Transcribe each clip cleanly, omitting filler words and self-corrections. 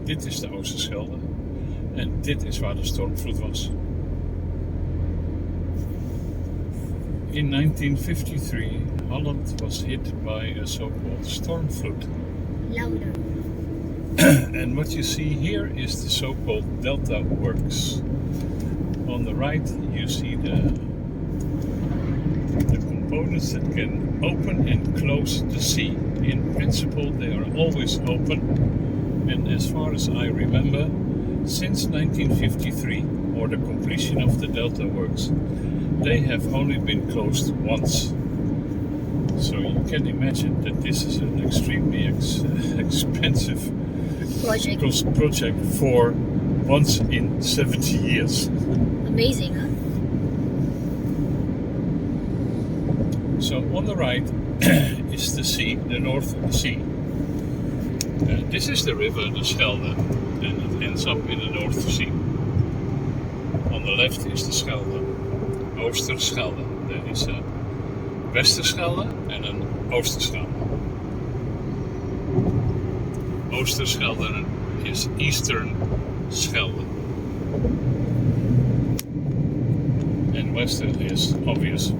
Dit is de Oosterschelde. En dit is waar de stormvloed was. In 1953, Holland was hit by a so-called storm flood. Louder. And what you see here is the so-called delta works. On the right you see the components that can open and close the sea. In principle they are always open, and as far as I remember, since 1953, or the completion of the delta works, they have only been closed once. So you can imagine that this is an extremely expensive project for once in 70 years. Amazing, huh? So on the right is the sea, the North Sea. This is the river, the Schelde, and it ends up in the North Sea. On the left is the Schelde, Oosterschelde. There is a Westerschelde en een Oosterschelde. Oosterschelde is Eastern Schelde. And Western is obvious.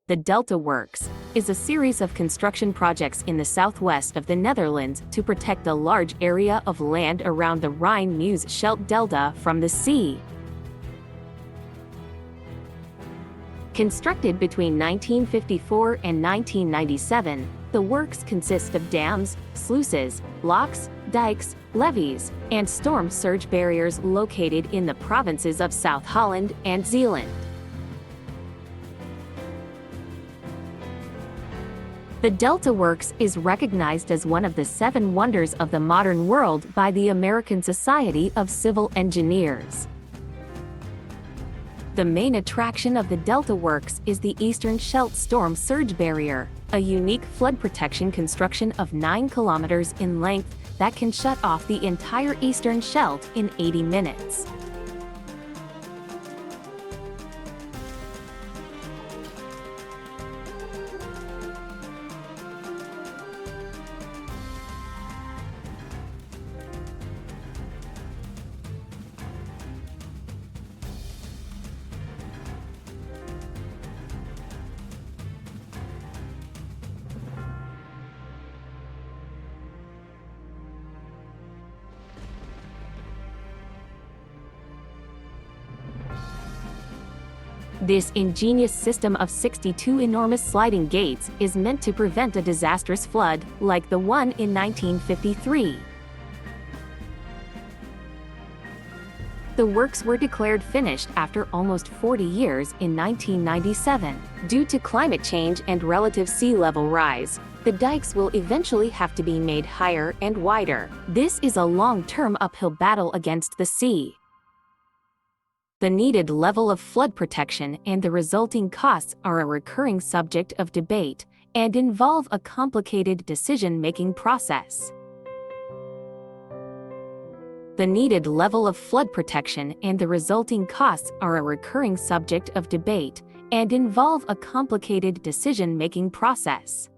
The Delta Works is a series of construction projects in the southwest of the Netherlands to protect a large area of land around the Rhine-Meuse-Scheldt delta from the sea. Constructed between 1954 and 1997, the works consist of dams, sluices, locks, dikes, levees, and storm surge barriers located in the provinces of South Holland and Zeeland. The Delta Works is recognized as one of the 7 wonders of the modern world by the American Society of Civil Engineers. The main attraction of the Delta Works is the Eastern Scheldt Storm Surge Barrier, a unique flood protection construction of 9 kilometers in length that can shut off the entire Eastern Scheldt in 80 minutes. This ingenious system of 62 enormous sliding gates is meant to prevent a disastrous flood like the one in 1953. The works were declared finished after almost 40 years in 1997. Due to climate change and relative sea level rise, the dikes will eventually have to be made higher and wider. This is a long-term uphill battle against the sea. The needed level of flood protection and the resulting costs are a recurring subject of debate and involve a complicated decision-making process. The needed level of flood protection and the resulting costs are a recurring subject of debate and involve a complicated decision-making process.